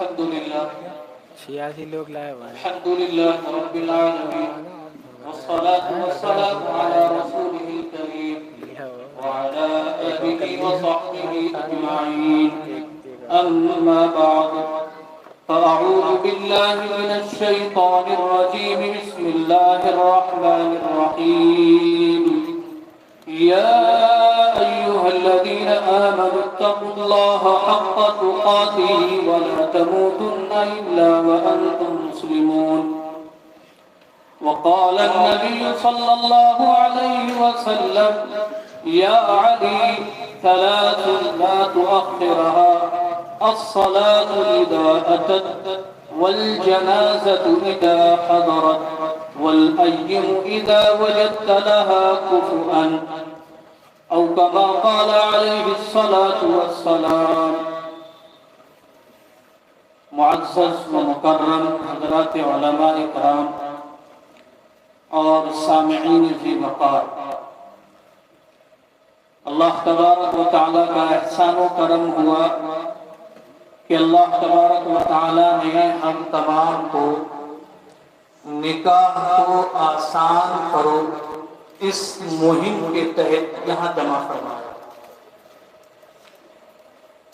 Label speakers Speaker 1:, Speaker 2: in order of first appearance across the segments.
Speaker 1: الحمد لله
Speaker 2: 86 لوگ لائے ہوئے ہیں.
Speaker 1: الحمد لله رب العالمين والصلاة والسلام على رسوله الكريم وعلى آله وصحبه أجمعين أما بعد فأعوذ بالله من الشيطان الرجيم بسم الله الرحمن الرحيم يا أيها الذين آمنوا اتقوا الله حق تقاته ولا تموتن إلا وأنتم مسلمون وقال النبي صلى الله عليه وسلم يا علي ثلاث لا تؤخرها الصلاة إذا أتت والجنازة إذا حضرت والأيم إذا وجدت لها كفؤا أو كما قال عليه الصلاة والسلام. معزز و مکرم حضرات علماء اکرام اور سامعین ذی وقار، اللہ تبارک و تعالیٰ کا احسان و کرم ہوا کہ اللہ تبارک و تعالیٰ نے ہم تمام کو نکاح کو آسان کرو اس مہم کے تحت یہاں جمع فرمایا.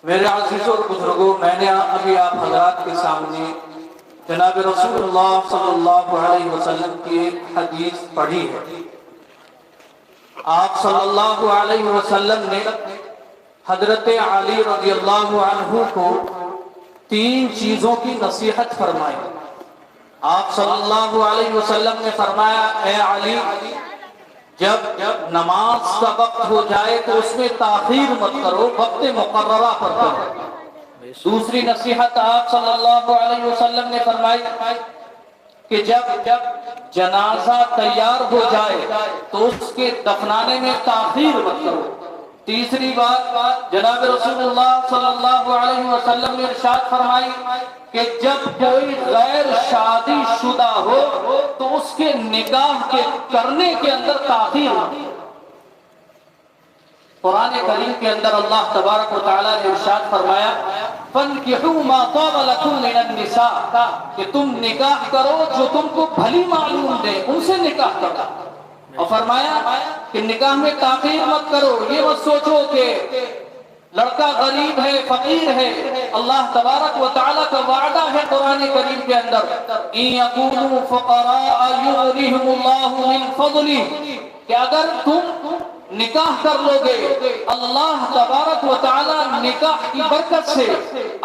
Speaker 1: میرے عزیزوں اور بزرگوں، میں نے ابھی آپ حضرات کے سامنے جناب رسول اللہ صلی اللہ علیہ وسلم کی ایک حدیث پڑھی ہے. آپ صلی اللہ علیہ وسلم نے حضرت علی رضی اللہ عنہ کو 3 چیزوں کی نصیحت فرمائی. آپ صلی اللہ علیہ وسلم نے فرمایا، اے علی، جب نماز کا وقت ہو جائے تو اس میں تاخیر مت کرو، وقت مقررہ پر کرو. دوسری نصیحت آپ صلی اللہ علیہ وسلم نے فرمائی کہ جب جنازہ تیار ہو جائے تو اس کے دفنانے میں تاخیر مت کرو. تیسری بات جناب رسول اللہ صلی اللہ علیہ وسلم نے ارشاد فرمائی کہ جب کوئی غیر شادی شدہ ہو تو اس کے نکاح کے کرنے کے اندر تاخیر نہ ہو. قرآن کریم کے اندر اللہ تبارک و تعالیٰ نے ارشاد فرمایا فَانْكِحُوا مَا طَابَ لَكُمْ مِنَ النِّسَاءِ، کہ تم نکاح کرو جو تم کو بھلی معلوم دے، ان سے نکاح کرو. اور فرمایا کہ نکاح میں تاخیر مت کرو. یہ مت سوچو کہ لڑکا غریب ہے، فقیر ہے. اللہ تبارک و تعالیٰ کا وعدہ ہے قرآن کریم کے اندر إِن يَكُونُوا فُقَرَاءَ يُغْنِهِمُ اللَّهُ مِنْ فَضْلِهِ، کہ اگر تم نکاح کر لو گے اللہ تبارک و تعالیٰ نکاح کی برکت سے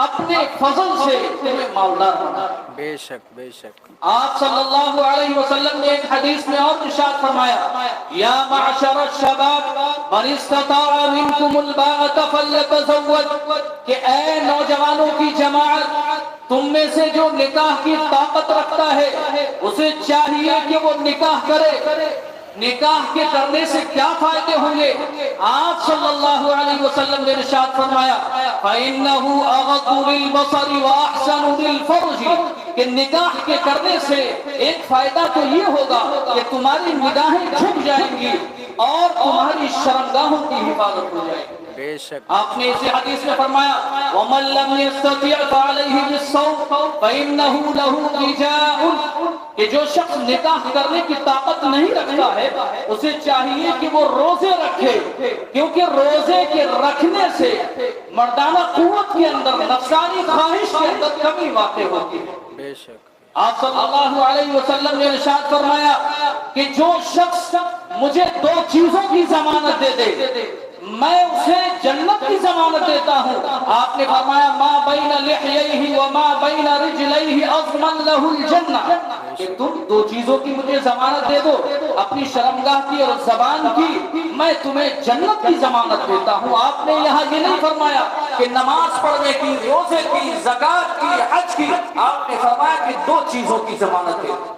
Speaker 1: اپنے فضل سے تمہیں مالدار بنا.
Speaker 2: بے شک بے شک.
Speaker 1: آپ صلی اللہ علیہ وسلم نے ایک حدیث میں اور ارشاد فرمایا یا معشر الشباب من استطاع منکم الباءۃ فلیتزوج، کہ اے نوجوانوں کی جماعت، تم میں سے جو نکاح کی طاقت رکھتا ہے اسے چاہیے کہ وہ نکاح کرے. نکاح کے کرنے سے کیا فائدے ہوں گے؟ آپ صلی اللہ علیہ وسلم نے ارشاد فرمایا فَإِنَّهُ أَغَضُّ لِلْبَصَرِ وَأَحْسَنُ لِلْفَرْجِ، کہ نکاح کے کرنے سے ایک فائدہ تو یہ ہوگا کہ تمہاری نگاہیں جھک جائیں گی اور تمہاری شرمگاہوں کی حفاظت ہو جائے گی.
Speaker 2: بے شک.
Speaker 1: آپ نے اسی حدیث میں فرمایا وَمَن لَّمْ يَسْتَطِعْ فَعَلَيْهِ بِالصَّوْمِ فَإِنَّهُ لَهُ وِجَاءٌ، کہ جو شخص نکاح کرنے کی طاقت نہیں رکھتا ہے اسے چاہیے کہ وہ روزے رکھے، کیونکہ روزے کے رکھنے سے مردانہ قوت کے اندر، نفسانی خواہش کے اندر کمی واقع ہوتی ہے.
Speaker 2: بے شک.
Speaker 1: آپ صلی اللہ علیہ وسلم نے ارشاد فرمایا کہ جو شخص مجھے 2 چیزوں کی ضمانت دے دے میں اسے جنت کی ضمانت دیتا ہوں. آپ نے فرمایا ما بین لحییہ وما بین رجلیہ اضمن لہ الجنہ، کہ تم 2 چیزوں کی مجھے ضمانت دے دو، اپنی شرمگاہ کی اور زبان کی، میں تمہیں جنت کی ضمانت دیتا ہوں. آپ نے یہاں یہ نہیں فرمایا کہ نماز پڑھنے کی، روزے کی، زکات کی، حج کی، آپ نے فرمایا کہ 2 چیزوں کی ضمانت دے دو.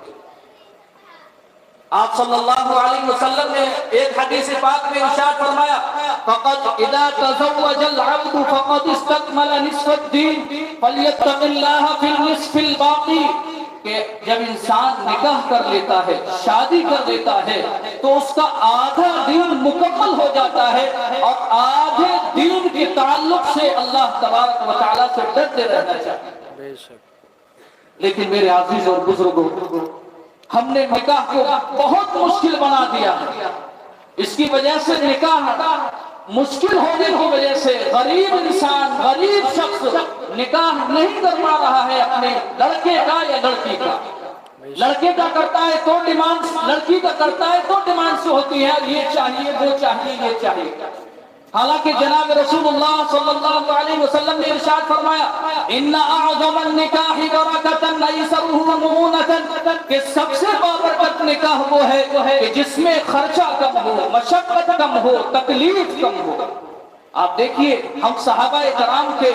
Speaker 1: آپ صلی اللہ علیہ وسلم نے ایک حدیث پاک میں ارشاد فرمایا فقط اذا تزوج العبد فقد استكمل نصف الدين فليتق الله في النصف الباقي، کہ جب انسان نکاح کر لیتا ہے، شادی کر لیتا ہے، تو اس کا آدھا دین مکمل ہو جاتا ہے، اور آدھے دین کے تعلق سے اللہ تبارک و تعالیٰ سے ڈرتے رہنا چاہیے.
Speaker 2: بے شک
Speaker 1: لیکن میرے عزیز اور بزرگوں، ہم نے نکاح کو بہت مشکل بنا دیا ہے۔ اس کی وجہ سے نکاح مشکل ہونے کی وجہ سے غریب انسان، غریب شخص نکاح نہیں کروا رہا ہے اپنے لڑکے کا یا لڑکی کا۔ لڑکے کا کرتا ہے تو ڈیمانڈ، لڑکی کا کرتا ہے تو ڈیمانڈ سے ہوتی ہے، یہ چاہیے وہ چاہیے یہ چاہیے۔ حالانکہ جناب رسول اللہ صلی اللہ علیہ وسلم نے ارشاد فرمایا ان اعظم النکاح برکۃ ایسرہ مؤونۃ، کہ سب سے بابرکت نکاح وہ ہے کہ جس میں خرچہ کم ہو، مشقت کم ہو، تکلیف کم ہو۔ آپ دیکھیے ہم صحابہ کرام کے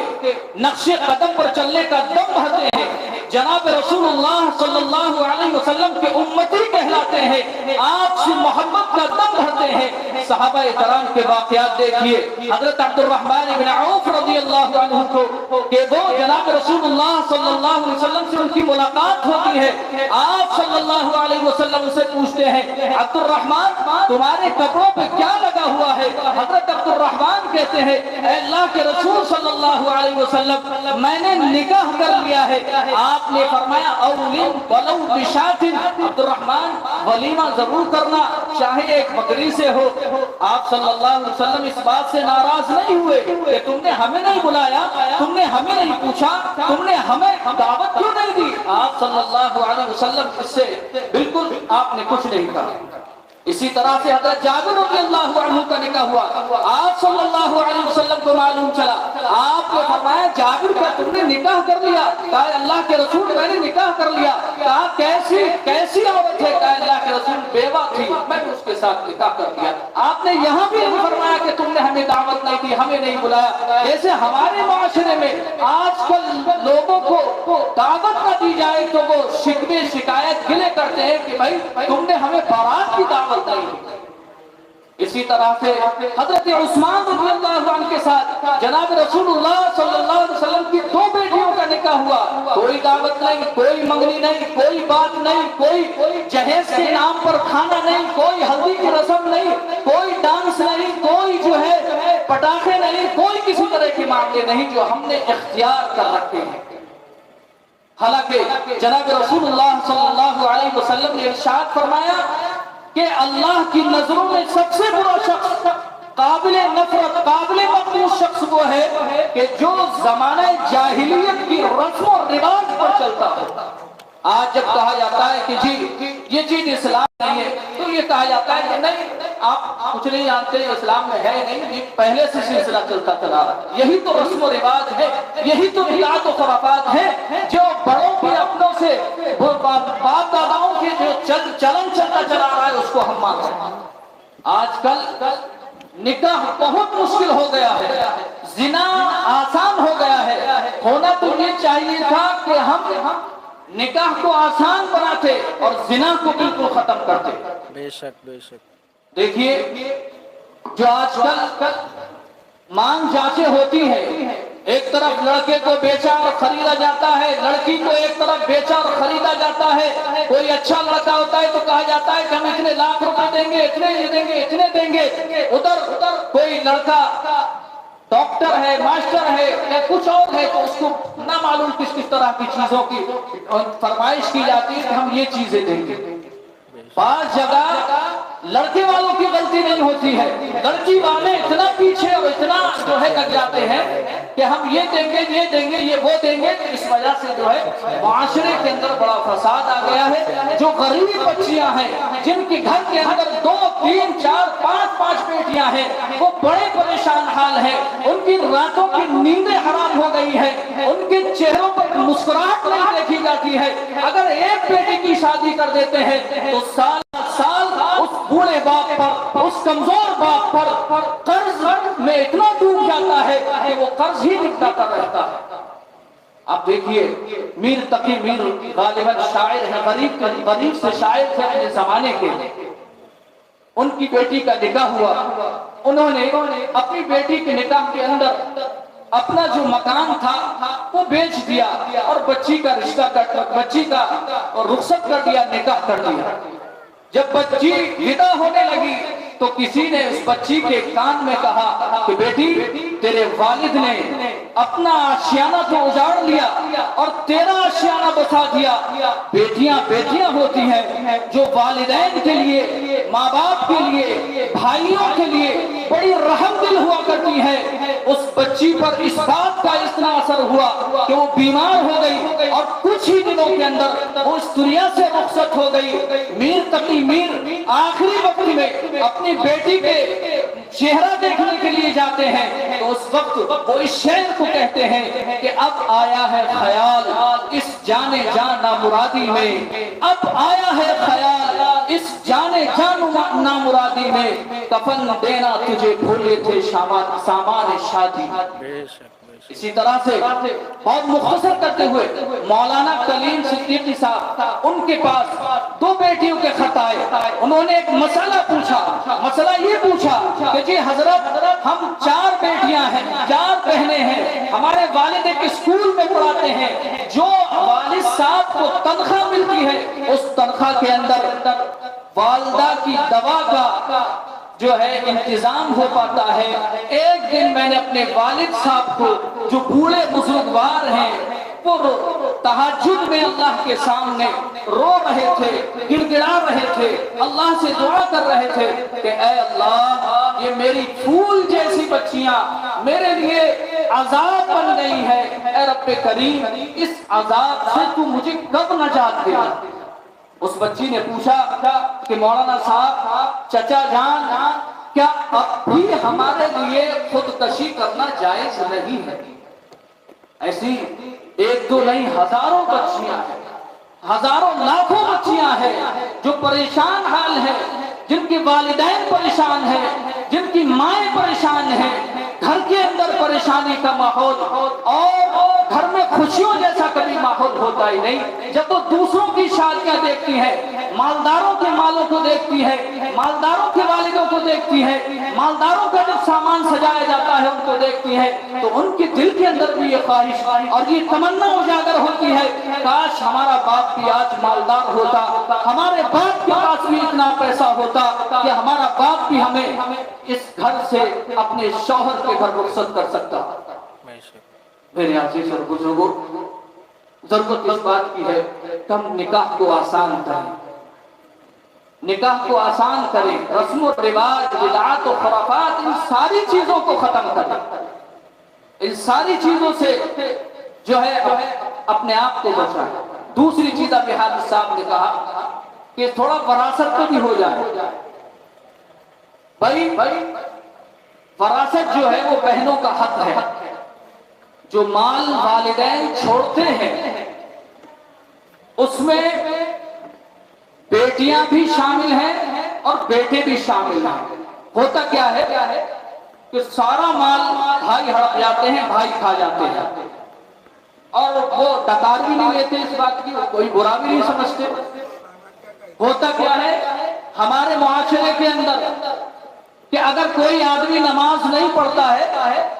Speaker 1: نقش قدم پر چلنے کا دم بھرتے ہیں، جناب رسول اللہ صلی اللہ علیہ وسلم کے امتی کہلاتے ہیں، آپ سے محبت کا دم بھرتے ہیں۔ صحابہ کرام کے واقعات دیکھیے، حضرت عبد الرحمن بن عوف رضی اللہ عنہ کو کہ وہ جناب رسول اللہ صلی اللہ علیہ وسلم سے ان کی ملاقات ہوتی ہے، آپ صلی اللہ علیہ وسلم سے پوچھتے ہیں عبد الرحمن تمہارے کپڑوں پہ کیا لگا ہوا ہے؟ حضرت عبد الرحمن کہتے ہیں اے اللہ کے رسول صلی اللہ علیہ وسلم میں نے نکاح کر لیا ہے۔ آپ نے فرمایا اولین ولو بشات، عبد الرحمن ولیمہ ضرور کرنا چاہے ایک بکری سے ہو۔ آپ صلی اللہ علیہ وسلم اس بات سے ناراض نہیں ہوئے کہ تم نے ہمیں نہیں بلایا، تم نے ہمیں نہیں پوچھا، تم نے ہمیں دعوت کیوں نہیں دی؟ آپ صلی اللہ علیہ وسلم اس سے بالکل آپ نے کچھ نہیں کہا۔ اسی طرح سے حضرت جابر رضی اللہ عنہ کا نکاح ہوا، آپ صلی اللہ علیہ وسلم کو معلوم چلا، آپ نے فرمایا جابر کا تم نے نکاح کر لیا؟ کہا اللہ کے رسول میں نے نکاح کر لیا۔ کہا کیسی عورت ہے؟ کہا اللہ کے رسول بیوہ تھی، میں نے اس کے ساتھ نکاح کر لیا۔ آپ نے یہاں بھی فرمایا کہ تم نے ہمیں دعوت نہیں دی، ہمیں نہیں بلایا۔ جیسے ہمارے معاشرے میں آج کل لوگوں کو دعوت نہ دی جائے تو وہ شکوے شکایت گلے کرتے ہیں کہ بھائی تم نے ہمیں بارات کی دعوت نہیں دی۔ اسی طرح سے حضرت عثمان رضی اللہ عنہ کے ساتھ جناب رسول اللہ صلی اللہ علیہ وسلم کی دو بیٹیوں کا نکاح ہوا، کوئی دعوت نہیں، کوئی منگنی نہیں، کوئی بات نہیں، کوئی جہیز کے نام پر کھانا نہیں، کوئی ہلدی کی رسم نہیں، کوئی ڈانس نہیں، کوئی جو ہے پٹاخے نہیں، کوئی کسی طرح کے معاملے نہیں جو ہم نے اختیار کر رکھے ہیں۔ حالانکہ جناب رسول اللہ صلی اللہ علیہ وسلم نے ارشاد فرمایا کہ اللہ کی نظروں میں سب سے برا شخص، قابل نفرت، قابل مقبول شخص وہ ہے کہ جو زمانہ جاہلیت کی رسم و رواج پر چلتا ہے۔ آج جب کہا جاتا ہے کہ جی یہ چیز اسلام نہیں ہے تو یہ کہا جاتا ہے کہ نہیں آپ کچھ نہیں جانتے، اسلام میں ہے نہیں، یہ پہلے سے سلسلہ چلتا چلا رہا ہے، یہی تو رسم و رواج ہے، یہی تو بدعات و خرافات ہے جو بڑوں کے اپنوں سے باپ داداؤں کے جو چلن چلتا چلا رہا ہے اس کو ہم مانتے ہیں۔ آج کل نکاح بہت مشکل ہو گیا ہے، زنا آسان ہو گیا ہے۔ ہونا تو یہ چاہیے تھا کہ ہم نکاح کو آسان بناتے اور زنا کو بالکل ختم کرتے۔
Speaker 2: بے شک بے شک۔
Speaker 1: دیکھیے جو آج کل مانگ جانچیں ہوتی ہیں، ایک طرف لڑکے کو بیچا اور خریدا جاتا ہے، لڑکی کو ایک طرف بیچا اور خریدا جاتا ہے۔ کوئی اچھا لڑکا ہوتا ہے تو کہا جاتا ہے کہ ہم اتنے لاکھ روپے دیں گے، اتنے دیں گے، اتنے دیں گے۔ ادھر کوئی لڑکا ڈاکٹر ہے، ماسٹر ہے یا کچھ اور ہے تو اس کو نہ معلوم کس طرح کی چیزوں کی فرمائش کی جاتی ہے کہ ہم یہ چیزیں دیں گے۔ بعض جگہ لڑکے والوں کی غلطی نہیں ہوتی ہے، لڑکی والے اتنا پیچھے اور اتنا جو ہے لگ جاتے ہیں کہ ہم یہ دیں گے، یہ دیں گے، یہ وہ دیں گے۔ اس وجہ سے جو ہے معاشرے کے اندر بڑا فساد آ گیا ہے۔ جو غریب بچیاں ہیں جن کے گھر کے اندر 2 3 4 5 بیٹیاں ہیں وہ بڑے پریشان حال ہیں، ان کی راتوں کی نیندیں حرام ہو گئی ہیں، ان کے چہروں پر مسکراہٹ نہیں دیکھی جاتی ہے۔ اگر ایک بیٹی کی شادی کر دیتے ہیں تو سال اس بوڑھے باپ پر، اس کمزور باپ پر قرض میں اتنا ڈوب جاتا ہے کہ وہ قرض ہی نکلتا رہتا ہے۔ اب دیکھیے میر تقی میر غالباً شاعر ہے، غریب سے شاعر تھے اپنے زمانے کے، ان کی بیٹی کا نکاح ہوا، انہوں نے اپنی بیٹی کے نکاح کے اندر اپنا جو مکان تھا وہ بیچ دیا اور بچی کا رخصت کر دیا، نکاح کر دیا۔ جب بچی ودا ہونے لگی تو کسی نے اس بچی کے کان میں کہا کہ بیٹی تیرے والد نے اپنا آشیانہ تو اجاڑ لیا، اور 13 آشیانہ بسا دیا۔ بیٹیاں بیٹیاں ہوتی ہیں جو والدین کے لیے، ماں باپ کے لیے، بھائیوں کے لیے بڑی رحم دل ہوا کرتی ہیں۔ اس بچی پر اس بات کا اتنا اثر ہوا کہ وہ بیمار ہو گئی اور کچھ ہی دنوں کے اندر وہ اس دنیا سے رخصت ہو گئی۔ میر تقی میر آخری وقت میں اپنی بیٹی کے چہرہ دیکھنے کے لیے جاتے ہیں تو اس وقت وہ اس شعر کو کہتے ہیں کہ اب آیا ہے خیال اس جانے جان نامرادی میں، اب آیا ہے خیال اس جانے جان نامرادی میں، کفن دینا تجھے بھولے تھے سامان شادی۔
Speaker 2: بے شک
Speaker 1: اسی طرح سے بہت مختصر کرتے ہوئے مولانا کلیم صدیقی صاحب، ان کے پاس 2 بیٹیوں کے خط آئے۔ انہوں نے ایک مسئلہ پوچھا، مسئلہ یہ پوچھا کہ جی حضرت ہم 4 بیٹیاں ہیں، 4 بہنیں ہیں، ہمارے والد ایک اسکول میں پڑھاتے ہیں، جو والد صاحب کو تنخواہ ملتی ہے اس تنخواہ کے اندر والدہ کی دوا کا جو ہے انتظام ہو پاتا ہے۔ ایک دن میں نے اپنے والد صاحب کو جو بوڑھے بزرگوار ہیں وہ تہجد میں اللہ کے سامنے رو رہے تھے، گڑ گڑا رہے تھے، اللہ سے دعا کر رہے تھے کہ اے اللہ یہ میری پھول جیسی بچیاں میرے لیے عذاب بن گئی ہے، اے رب کریم اس عذاب سے تو مجھے کب نجات دے۔ اس بچی نے پوچھا کہ مولانا صاحب چچا جان کیا اب بھی ہمارے لیے خودکشی کرنا جائز نہیں ہے؟ ایسی 1 2 نہیں، ہزاروں بچیاں ہیں، ہزاروں لاکھوں بچیاں ہیں جو پریشان حال ہیں، جن کے والدین پریشان ہیں، جن کی مائیں پریشان ہیں، گھر کے اندر پریشانی کا ماحول اور گھر میں خوشیوں جیسا کبھی ماحول ہوتا ہی نہیں۔ جب وہ دوسروں کی شادیاں دیکھتی ہیں، مالداروں کے مالوں کو دیکھتی ہے، مالداروں کے والدوں کو دیکھتی ہے، مالداروں کا جب سامان سجایا جاتا ہے ان کو دیکھتی ہے تو ان کے دل کے اندر بھی یہ خواہش اور یہ تمنا اجاگر ہوتی ہے کاش ہمارا باپ بھی آج مالدار ہوتا، ہمارے باپ کے پاس بھی اتنا پیسہ ہوتا کہ ہمارا باپ بھی ہمیں اس گھر سے اپنے شوہر کے گھر رخصت کر سکتا۔ میرے عزیز اور بزرگوں، ضرورت اس بات کی ہے کہ ہم نکاح کو آسان کریں، نکاح کو آسان کریں، رسم و رواج، بدعات و خرافات، ان ساری چیزوں کو ختم کریں، ان ساری چیزوں سے جو ہے اپنے آپ کو بچائیں۔ دوسری چیز ابھی حافظ صاحب نے کہا کہ تھوڑا وراثت کو بھی ہو جائے۔ بھائی وراثت جو ہے وہ بہنوں کا حق ہے، جو مال والدین چھوڑتے ہیں اس میں بیٹیاں بھی شامل ہیں اور بیٹے بھی شامل ہیں۔ ہوتا کیا ہے کہ سارا مال بھائی ہڑپ جاتے ہیں، بھائی کھا جاتے ہیں اور وہ ڈکار بھی نہیں لیتے، اس بات کی کوئی برا بھی نہیں سمجھتے۔ ہوتا کیا ہے ہمارے معاشرے کے اندر کہ اگر کوئی آدمی نماز نہیں پڑھتا ہے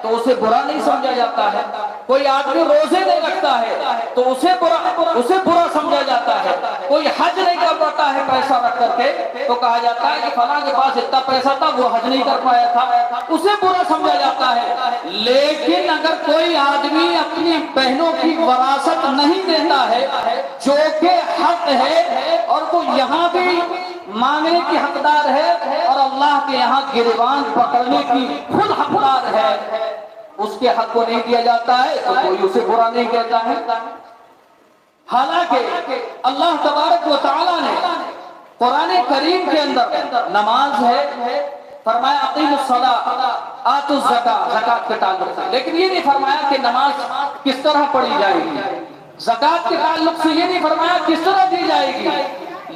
Speaker 1: تو اسے برا نہیں سمجھا جاتا ہے، کوئی آدمی روزے نہیں رکھتا ہے تو اسے برا سمجھا جاتا ہے، کوئی حج نہیں کر پاتا ہے پیسہ رکھ کر کے تو کہا جاتا ہے کہ فلاں کے پاس اتنا پیسہ تھا وہ حج نہیں کر پایا تھا، اسے برا سمجھا جاتا ہے۔ لیکن اگر کوئی آدمی اپنی بہنوں کی وراثت نہیں دیتا ہے جو کہ حق ہے اور وہ یہاں بھی مانگنے کی حقدار ہے اور اللہ کے یہاں گریبان پکڑنے کی خود حقدار ہے، اس کے حق کو نہیں دیا جاتا ہے تو کوئی اسے برا نہیں کہتا ہے۔ حالانکہ اللہ تبارک و تعالی نے قرآن کریم کے اندر نماز ہے، فرمایا اقیموا الصلاۃ آتوا الزکاۃ، زکات کے تعلق سے، لیکن یہ نہیں فرمایا کہ نماز کس طرح پڑھی جائے گی، زکات کے تعلق سے یہ نہیں فرمایا کس طرح دی جائے گی،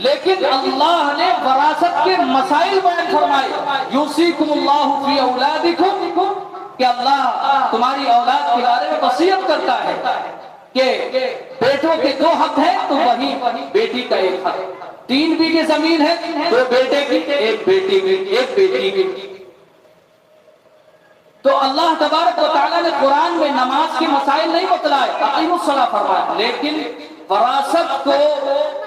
Speaker 1: لیکن اللہ نے وراثت کے مسائل بیان فرمائے۔ یوصیکم اللہ فی اولادکم، کہ اللہ تمہاری اولاد کے بارے میں وصیت کرتا ہے کہ بیٹوں کے 2 حق ہیں تو وہی بیٹی کا 1 حق، 3 بیگھے زمین ہے 2 بیٹے کی 1 بیٹی کی۔ تو اللہ تبارک و تعالیٰ نے قرآن میں نماز کے مسائل نہیں بتلائے، اقیموا الصلاۃ فرمایا، لیکن وراثت کو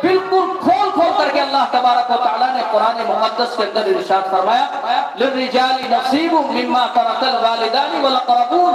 Speaker 1: بالکل کھول کر کے اللہ تبارک و تعالیٰ نے قرآن مقدس کے اندر ارشاد فرمایا للرجال نصیب مما ترک الوالدان والاقربون،